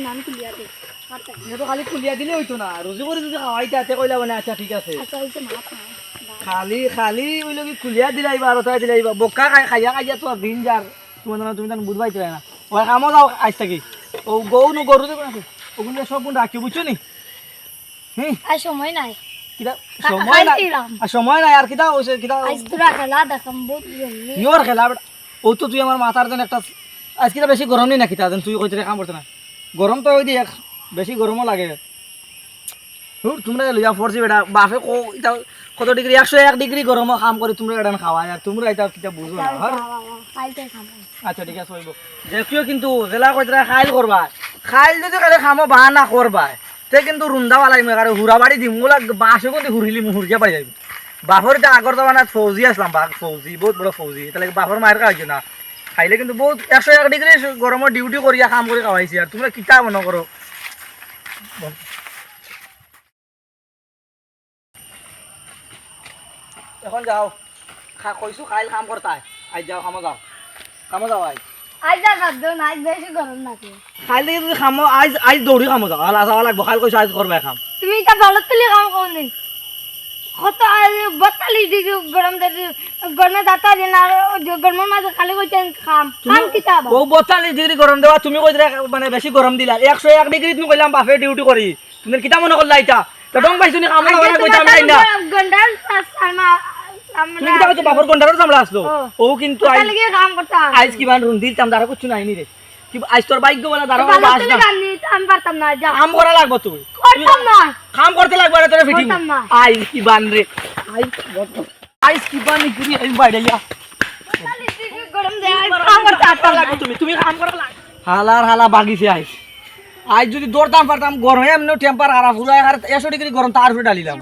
নাম কুলিয়া দে তো খালি খুলিয়া দিলে হইতো না রুজি করে যদি খাওয়াইতে হাতে কইলা মানে আচ্ছা ঠিক আছে আচ্ছা হইছে মাছ না খালি খালি ওই লোক খুলিয়া দিলাইবা আর তাই দিলাইবা বক্কা খাইয়া খাইয়া তো আর দিন যার তুমি তান বুঝবাই তো না ওই কামও যাও আজ থাকি ও গরু দেখো আছে ওগুলো সব গুণ রাখি বুঝছো নি আর সময় নাই কিটা সময় নাই আর সময় নাই আর কিটা ওইসে কিটা আজ তোরা খেলা দেখাম বহুত জলদি ইয়োর খেলা ও তো তুই আমার মাথার যেন একটা আজ কিটা বেশি গরম নেই নাকি তা তুই কইতে কাম করতে না গরম তো ওই দিয়ে বেশি গরমও লাগে তোমরা লইয়া পড়ছি বেটা বাপে কত ডিগ্রি 101 ডিগ্রি গরমও কাম করে তোমরা এটা খাওয়ায় আর তোমরা এটা কিটা বুঝো না খাইতে খাম আচ্ছা ঠিক আছে হইব দেখিও কিন্তু জেলা কইতরা খাইল করবা খাইল যদি কালে খামো বা না করবা তে কিন্তু রুন্দাওয়া লাগবে কারণ হুরা বাড়ি দিম ওগুলা বাসে কিন্তু হুরিলি হুরগিয়া পাই যাবি বাপর এটা আগর জমানাত ফৌজি আসলাম বাঘ ফৌজি বহুত বড় ফৌজি তাহলে বাপর মায়ের খাওয়াইছে না খাইলে কিন্তু বহুত 101 ডিগ্রি গরমের ডিউটি করিয়া কাম করে খাওয়াইছি আর তোমরা কিতা মনে করো এখন যাও কইছো খাইল কাম করতাই আজ যাও কামো যাও আজ যা গাদ না আজ বেশি গরম নাকি খাইল থেকে তুমি খামো আজ দৌড়ি কামো যাও আলা যাওয়া লাগবো খাইল কইছো আজ করবে কাম তুমি এটা ভালো তুলি কাম কোন দিন কত 42 ডিগ্রি গরম দে গরমে দাতা দিন আর গরমের মাঝে খালি কইছেন খাম কিতা বা ও 42 ডিগ্রি গরম দেওয়া তুমি কইরা মানে বেশি গরম দিলা 101 ডিগ্রি তুমি কইলাম বাফে ডিউটি করি তুমি কিতা মনে করলা এটা তো ডং পাইছনি কাম না করা কইতাম না গন্ডাল সালমা তুমি কিতা কইছো বাফর গন্ডারও সামলা আসলো ও কিন্তু আজ লাগি কাম করতা আজ কি বান রুন দিতাম দাঁড়া কিছু নাই নি রে কি আজ তোর বাইক গো বলা দাঁড়া বাস না আমি পারতাম না যা কাম করা লাগবে তুই করতাম না কাম করতে লাগবে রে তোর ফিটিং করতাম না। আই কি বান রে আই কি বান নি গুরি আই বাইরে যা 42 ডিগ্রি গরম দে কাম করতে লাগবে তুমি কাম করা লাগবে হালা বাগিছে আজ যদি দৌড়তাম পারতাম গরম এমনি টেম্পার খারাপ পুরা 100 ডিগ্রি গরম তার উপরে ডালিলাম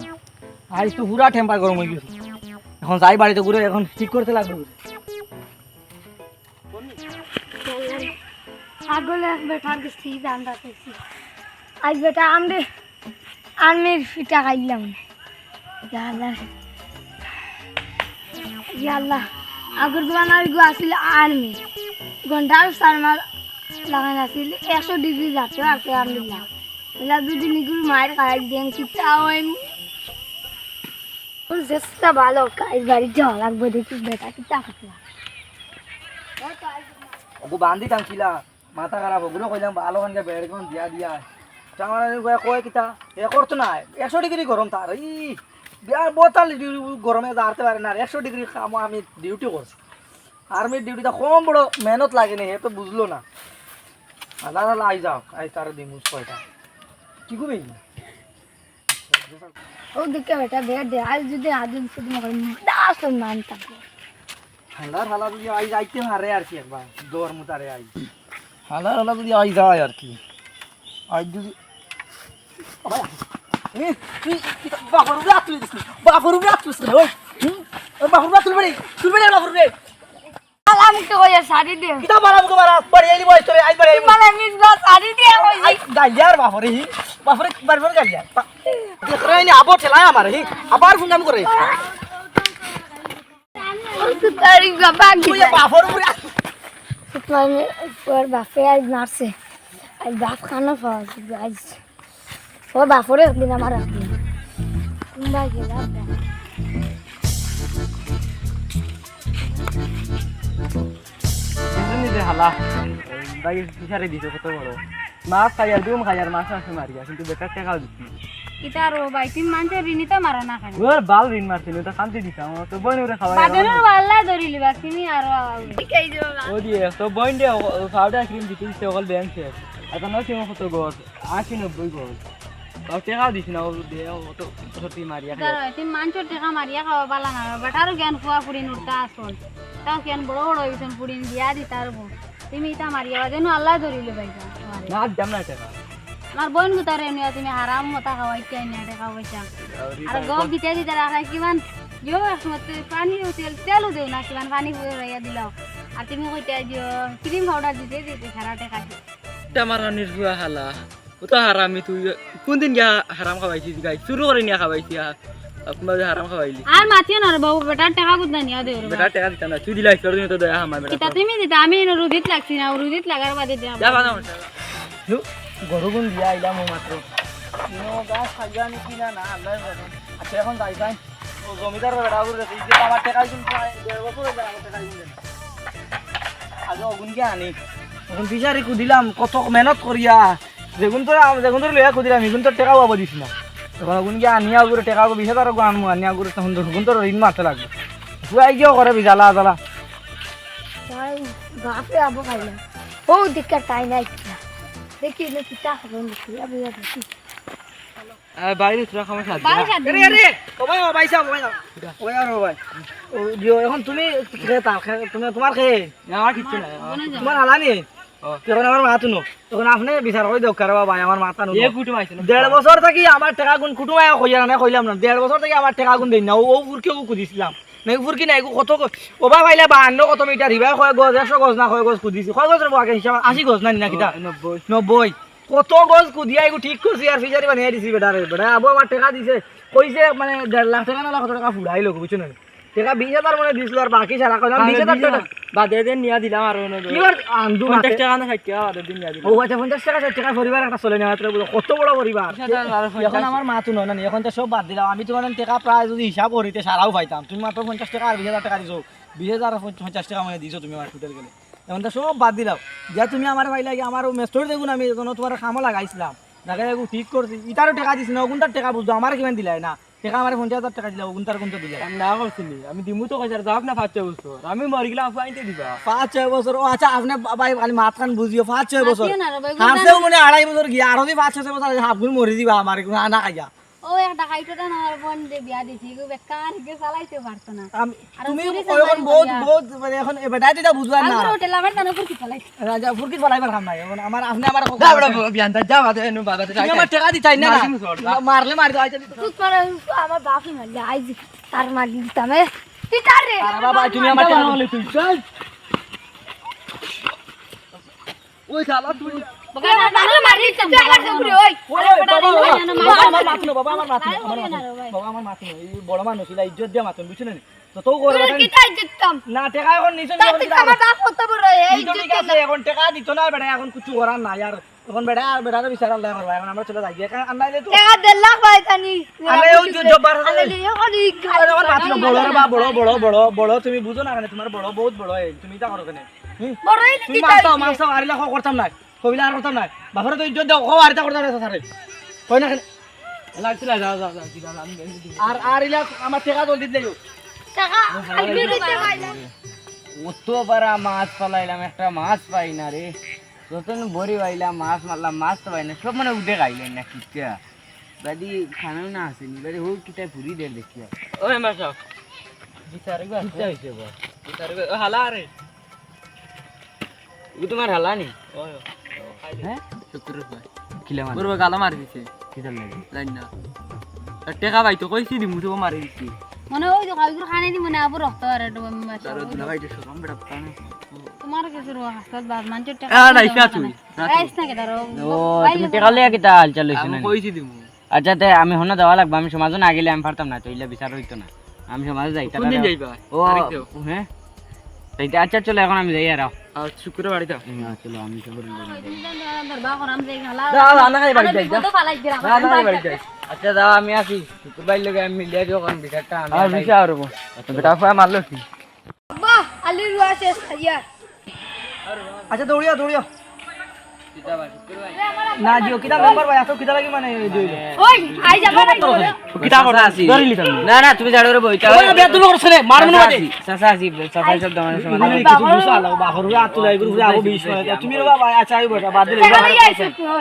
আজ তো পুরা টেম্পার গরম হয়ে গেছে এখন যাই বাড়িতে ঘুরে এখন ঠিক করতে লাগবে আগলে বেটার গেছি জানতা পেছি আজ বেটা আমির ফিটা খাইলাম আল্লাহ আগর জমানার গো আছিল আর্মি ঘন্টার সারমার লাগান আছিল 100 ডিগ্রি যাচ্ছে আছে আর্মি না বলা দুদিন নিগুর মায়ের খাই দেন কিতা হয় ওর চেষ্টা ভালো কাজ বাড়ি যাওয়া লাগবে দেখি বেটা কিতা খাতলা ওগো বান্ধি টাংছিলা মাথা খারাপ ওগুলো কইলাম ভালো খানকে বেড় কোন দিয়া টাঙার কয় কিতা এ করতো না 100 ডিগ্রি গরম তার ই বিয়ার 42 ডিগ্রি গরমে দাঁড়াতে পারে না 100 ডিগ্রি কাম আমি ডিউটি করছি আর্মির ডিউটিটা কম বড় মেহনত লাগে না এ তো বুঝলো না আল্লাহ আল্লাহ আই যাও আই তার দিমুস কয়টা কি কবি ও দেখে বেটা দে আজ যদি আদিন শুধু মনে দাস মান থাকে হালা যদি আই যাইতে হারে আর কি একবার দৌড় মুতারে আই হালা যদি আই যায় আর কি আই যদি বাপর উড়া তুই ওই বাপর উড়া তুলবে বাপর রে আলাম তো কইয়া সারি দে কিটা মারা মুকে মারা পড়ে আইলি বয়স তোরে আই পড়ে আইলি মানে মিস না সারি দে কই গাইয়ার বাপরে বারবার গাইয়া দেখরে নি আবো ঠেলায় আমার আবার ফোন কাম করে তো তারি বাবা তুই বাপর উড়া মানে ওর বাপে আজ মারছে আজ বাপ খানা ফাজ আজ ও বাপরে দিন আমার রাখি কুম্বা গেলা নিতে হালা বাই ফিশারে দিছো কত বড় মাছ খাইয়ার দিম খাইয়ার মাছ আছে মারিয়া কিন্তু বেকার টাকা দিছি কিতারো ভাই তুমি মানতে রিনি তো মারা না খানি ওর বাল রিন মারছিল তো কান্তি দিতাম তো বইন ওরে খাওয়াই বাদনের বাল্লা ধরিলি বাস তুমি আর এই যে ও দিয়ে তো বইন দে পাউডার ক্রিম দিতে দিতে ওগল ব্যাংক শেষ এখন না সিমো কত গছ 80-90 গছ তাও টাকা দিছ না ও দে তো সত্যি মারিয়া দাঁড়া তুমি মানছো টাকা মারিয়া খাওয়া বালা না বাটারও জ্ঞান ফুয়া ফুড়ি নুরতা আসল তাও জ্ঞান বড় বড় হইছেন ফুড়ি দিয়া দিতার তুমি এটা মারিয়া যেন আল্লাহ ধরিলে ভাই না দাম না টাকা আমার বোন গুতারে নিয়া তুমি হারাম মতা খাওয়াইতে না টাকা পয়সা আর গপ দিতে রাখা কিমান দিও একসময় পানি তেলও দেও না কিমান পানি ফুরাইয়া দিলাও আর তুমি কইতে দিও ক্রিম পাউডার দিতে সারা টাকা আমার নির্ভুয়া হালা ও তো হারামি তুই কোন দিন গিয়া হারাম খাওয়াইছিস গাই শুরু করে নিয়া খাওয়াইছি আপনাদের হারাম খাওয়াইলি আর মাতিও না রে বাবু বেটার টাকা কোথা নিয়া দেও রে বেটা টাকা দিতাম না তুই দিলাই তোর দিন তো দয়া আমার বেটা কিতা তুমি দিতা আমি রুদিত লাগছি না রুদিত লাগার বাদে দিয়া যা বানা গরুগুন দিয়া আইলাম মাত্র গাছ খাইয়া নি কিনা না আল্লাহ জানে। আচ্ছা এখন যাই যাই ও জমিদার বেড়া করে দেখি যে আমার টাকা দিন প্রায় 1.5 বছর হয়ে গেল আমার টাকা দিন আগে অগুনকে আনি এখন বিচারি কুদিলাম কত মেহনত করিয়া যেগুন তো লইয়া কুদিলাম এগুন তো টাকা পাবো দিস না তখন অগুনকে আনিয়া করে টাকা 20,000 আনবো আনিয়া করে তখন হুগুন তো ঋণ মারতে লাগবে শুয়াই গিয়েও করে জ্বালা জ্বালা বাপে আবো খাইলাম ও দিকটা তাই নাই দেখি কিতা হবে দেখি আবো দেখি বাইরে তোরা খামা সাথে বাড়ি সাথ আরে আরে ওবাই ওবাই সাহেব ওবাই ওবাই আর ওবাই ও দিও এখন তুমি খেয়ে তার তুমি তোমার খেয়ে আমার কিচ্ছু না তোমার হালানি তখন আমার মাথা নো তখন আপনি বিচার করে দেও কারবা ভাই আমার মাথা নো এ কুটুম আইছে 1.5 বছর থাকি আমার টাকা গুণ কুটুম আয়া কইয়া না কইলাম না 1.5 বছর থাকি আমার টাকা গুণ দেই না ও ফুরকে ও কুদিছিলাম নাই ফুরকি নাই কত ওবা ভাইলে 52 কত মিটার হিবা কয় গজ 100 গজ না কয় গজ কুদিছি কয় গজের বাগে হিসাব 80 গজ না না কিটা 90 কত গজ কুদিয়া এগু ঠিক করছি আর ফিজারি বানিয়ে দিছি বেটারে বেটা আবু আমার টাকা দিছে কইছে মানে 1.5 লাখ টাকা না লাখ টাকা ফুড়াই লোক বুঝছো না টাকা 20,000 মানে দিছিল আর বাকি সারা কইলাম 20,000 টাকা বাদে দেন নিয়া দিলাম আর কি বার আন্দু 50 টাকা না 60 টাকা বাদে দিন নিয়া দিলাম ও আচ্ছা 50 টাকা 60 টাকা পরিবার একটা চলে না মাত্র কত বড় পরিবার এখন আমার মা তো নয় না এখন তো সব বাদ দিলাম আমি তোমার টাকা প্রায় যদি হিসাব করিতে সারাও পাইতাম তুমি মাত্র 50 টাকা আর 20,000 টাকা দিছো 20,000 আর 50 টাকা মানে দিছো তুমি আমার টোটাল গেলে এখন তো সব বাদ দিলাম যা তুমি আমার ভাই লাগে আমার মেস্টোর দেখুন আমি কোনো তোমার খামো লাগাইছিলাম লাগাই ঠিক করছি ইটারও টাকা দিছি না ওগুনটার টাকা বুঝছো আমার কিমান দিলাই না টাকা আমার 50,000 টাকা দিলা ওগুনটার কোনটা দিলা আমি না করছিনি আমি দিমু তো কইছার যাক না 5 বছর আমি মরি গেলাম আপু আইতে দিবা 5-6 বছর ও আচ্ছা আপনি ভাই খালি মাত খান বুঝিও 5-6 বছর না রে ভাই হাসেও মনে 2.5 বছর গিয়া আর যদি 5-6 বছর হাফ গুণ মরে দিবা আমার না খাইয়া ও একটা খাইতে না আর বোন যে বিয়া দিছি গো বেকার গে চালাইতে পারতো না তুমি এখন বহুত মানে এখন বেটাই দিটা বুঝবা না আর হোটেল আমার জানো কি চালাইছে রাজা ফুরকি ফলাইবার কাম নাই এখন আমার আপনি আমার বিয়ানটা যা বাদে এনু বাবাতে তুমি আমার টাকা দিতাই না মারলে মারি দাও আইতা তুই করে আমার বাপি মারলে আইজি তার মার দিতাম তুই তার রে আরে বাবা তুমি আমার টাকা বলে তুই চল ওই শালা তুই বাবা মারি দিতাম আমার উপরে ওই বাবা আমার মাথা বাবা আমার মাথা বাবা আমার মাথা এই বড় মানুষ ইলা ইজ্জত দিয়া মাথা বুঝছ না তো তো করে তুই কিতাই দিতাম না টাকা এখন নিছ তুই আমার বাপ কত বড় এই ঠিক আছে এখন টাকা দিত না বেটা এখন কিছু করার নাই আর এখন বেটা আর বেটারে বিচার আল্লাহ করবা এখন আমরা চলে যাই এখন আনাইলে তো টাকা 1.5 লাখ পাইতানি আলে ওই যে জব্বার আলে দিও করি আমার মাথা বড় রে বা বড় বড় বড় বড় তুমি বুঝো না কেন তোমার বড় বহুত বড় তুমি তা করো কেন বড়ই তুমি মারতাও আরিলা খাও করতাম না কবিলা আর করতাম না বাপরে তো ইজ্জত দাও খাও আরিতা করতাম না স্যারে কই না লাগছিল যাও যাও যাও কি দাও আমি আর আরিলা আমার টাকা জলদি দিও টাকা আইবি দিতে পাইলাম অত পারা মাছ পালাইলাম একটা মাছ পাই না রে যতন বড়ি পাইলাম মাছ মারলাম মাছ তো পাই না সব মানে উঠে খাইলেন না কিটা বাদি খানাও না আসেনি বাদি হোক কিটা পুরি দে দেখিয়া ওই মাছ বিচারে গো কিটা হইছে গো বিচারে গো হালা রে ও তোমার হালা নি ওই হ্যাঁ শুক্র কিলা মার পুরো গালা মারি দিছে কিটা লাগে জানি না টাকা পাই তো কইছি দি মুঠো মারি দিছি মনে ওই খাইগুর খানে দি মনে আবু রক্ত আর একটু তার দুলা ভাইতে শরম বেটা পানে তোমার কিছু হাসপাতাল বাদ মানছে টাকা রাইসা তুই রাইস না কেদার ও তুমি টাকা লইয়া কিতা হাল চাল হইছ না কইছি দিমু আচ্ছা তে আমি হনা দেওয়া লাগবে আমি সমাজ না গেলে আমি পারতাম না তো ইলা বিচার হইতো না আমি সমাজে যাই কোন দিন যাইবা ও হ্যাঁ তাইতে আচ্ছা চলো এখন আমি যাই আর আর শুক্রবার যাও চলো আমি তো বলি দরবা করাম যাই খালা না না খাই বাড়ি যাই তো ফালাই দিরা না না বাড়ি যাই আচ্ছা দাও আমি আসি শুক্রবার লগে আমি মিলিয়া যখন বিচারটা আমি আর বিচার করব বেটা ফায়া মারলো কি বাহ আলি রুয়া শেষ ইয়া আচ্ছা দৌড়িয়া দৌড়িয়া না দিও কিটা নাম্বার ভাই আসো কিটা লাগি মানে দিইলে ওই আই যাবা না কিতা কথা আছি ধরিলি তুমি না না তুমি জাড়ো রে বইতা ওই বে তুমি করছলে মারমুন বাদে চাচা আসি চাচা সব দামানের সমান মানে কিছু বুঝা লাও বাহরু আত লাই গুরু আবো 20 করে তুমি রে বাবা আচ্ছা আই বটা বাদ দিলে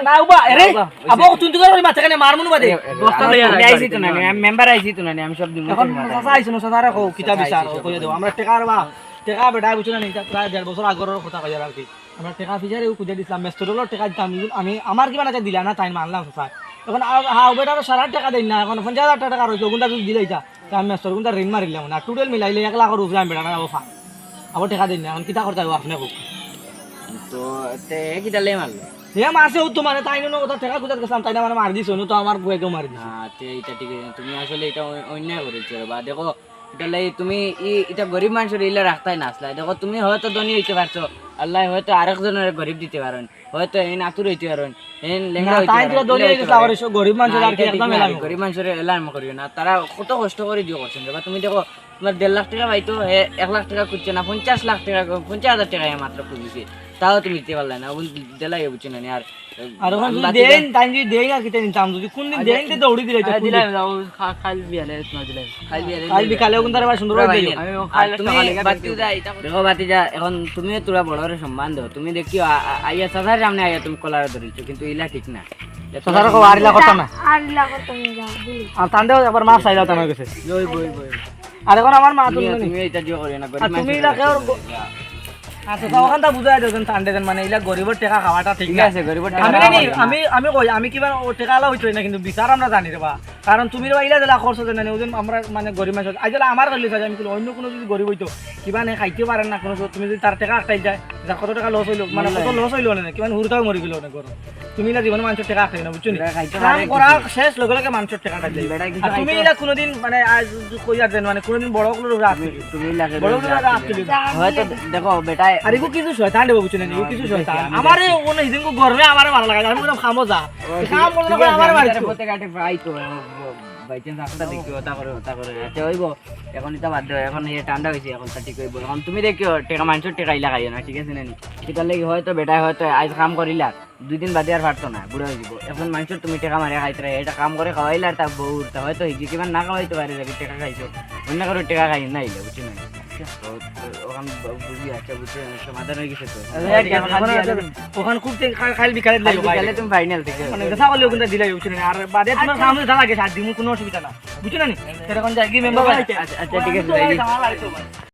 না উবা আরে আবো তুমি করে মাথা কানে মারমুন বাদে বস্তা লইয়া আইছি তো না আমি মেম্বার আইছি তো না আমি সব দিমু এখন চাচা আইছো না চাচা রাখো কিতা বিচার কইয়া দেব আমরা টাকা বা টাকা বেটা বুঝছ না এটা প্রায় 1.5 বছর আগের কথা কইয়া আর কি আমরা টাকা ফিজারে খুঁজে দিছিলাম মেস্টরগুলোর টাকা দিতাম আমি আমার কিমান আছে দিলা না তাই মানলাম চাচা এখন হ্যাঁ বেটারও সারা টাকা দেই না এখন 50,000 টাকা রয়েছে ওগুনটা যদি দিলে এটা আমি মেস্টর গুনটা ঋণ মারিলাম না টোটাল মিলাইলে 1 লাখের উপরে আমি বেটা না যাবো ফান আবার টাকা দিই না এখন কিতা করতে হবে আপনি তো তে কিতা লে মারলো হে মাসে তো মানে তাই না কথা টাকা খুঁজে গেছিলাম তাই না মানে মারি দিছ তো আমার বুয়েকেও মারি দিছ তে এটা ঠিক আছে তুমি আসলে এটা অন্যায় করেছো বা দেখো এটা লাই তুমি এটা গরিব মানুষের ইলা রাখতাই না আসলে দেখো তুমি হয়তো ধনী হইতে পারছো আল্লাহ হয়তো আরেকজনের গরিব দিতে পারেন হয়তো এই নাতুর হইতে পারেন এই লেঙ্গা হইতে তাই পারেন, তো দলি এগুলো হয়ে হইতে গেছে আবার পারে। এসব গরিব মানুষের না, আর কি এটা ঠিক একদম না, এলাম গরিব মানুষের এলার্ম করিও না তারা কত কষ্ট করে দিও করছেন বা তুমি দেখো তোমার 1.5 লাখ টাকা পাইতো 1 লাখ টাকা খুঁজছে না 50 লাখ টাকা 50,000 টাকা মাত্র খুঁজছে তাও তুমি দিতে পারলে না দিলাই বুঝছো না আর আর এখন যদি দেন তাই যদি দেই না কিতে নিতাম যদি কোন দিন দেন তে দৌড়ি দিলাই তো দিলাই খাল বিয়ালে তোমার দিলাই কাল বিকালে কোন তারা সুন্দর করে দেই দেখো বাতিজা এখন তুমি তোরা বড়রে সম্মান দাও তুমি দেখিও আইয়া সাধার সামনে আইয়া তুমি কলার ধরিছো কিন্তু ইলা ঠিক না তোরা কো আরিলা কথা না আর লাগো তুমি যাও বলি আর তান্দেও আবার মাছ চাই দাও তোমার কাছে লই বই বই আর এখন আমার মা তুমি তুমি এটা দিও করিও না আর তুমি ইলা কেউ আচ্ছা তো ওখানটা বুঝাই দেন তান্ডে দেন মানে ইলা গরিবের টাকা খাওয়াটা ঠিক ঠিক না আছে গরিব আমি জানি আমি কই আমি কিবা ও টাকা আলা হইতো না কিন্তু বিচার আমরা জানি রে বা কারণ তুমি রে ইলা দিলা খরচ দেন না ওদিন আমরা মানে গরিব মানুষ আইজলা আমার কইলি কাজ আমি কইলি অন্য কোনো যদি গরিব হইতো কিবা নে খাইতে পারেন না কোনো তুমি যদি তার টাকা আটকাই যায় যা কত টাকা লস হইলো মানে কত লস হইলো না কিবা হুরতাও মরি গেল না গরো তুমি ইলা জীবনে মানুষের টাকা আটকাই না বুঝছো নি কাম করা শেষ লগে লগে মানুষের টাকা আটকাই আর তুমি ইলা কোনোদিন মানে আজ কই আর দেন মানে কোনোদিন বড় কোনো রাত তুমি লাগে বড় কোনো রাত তুলি হয়তো দেখো বেটাই আর এগো কিছু শয়তান দেব বুঝছো না এগো কিছু শয়তান আমারে কোন হিদিন কো গরমে আমারে ভালো লাগে আমি কোনো খামো যা কাম করলে করে আমারে মারিছো পথে কাটে পাই তো বাই চান্স আপনারা দেখিও তা করে আচ্ছা হইব এখন এটা বাদ দাও এখন এই ঠান্ডা হইছে এখন তা ঠিক হইব এখন তুমি দেখিও টাকা মানুষের টাকা ইলা খাইও না ঠিক আছে না সেটা লাগি হয়তো বেটা হয়তো আজ কাম করিলা 2 দিন বাদে আর পারতো না বুড়া হয়ে যাব এখন মানুষের তুমি টাকা মারিয়া খাইতে এটা কাম করে খাওয়াইলা আর তা বহুত হয়তো হিজি কিমান না খাওয়াইতে পারে টাকা খাইছো অন্য কারো টাকা খাই না ইলা বুঝছো না ওখান বুঝি আচ্ছা বুঝছো সমাধান হয়ে গেছে তো ওখান খুব খাইল বিকালে দিলাই গেলে তুমি ফাইনাল থেকে মানে দেখা করলে ওখানে দিলাই বুঝছো না আর বাদে তোমার সামনে যা লাগে সাত দিন কোনো অসুবিধা না বুঝছো না নি সেরকম যাই কি মেম্বার আচ্ছা ঠিক আছে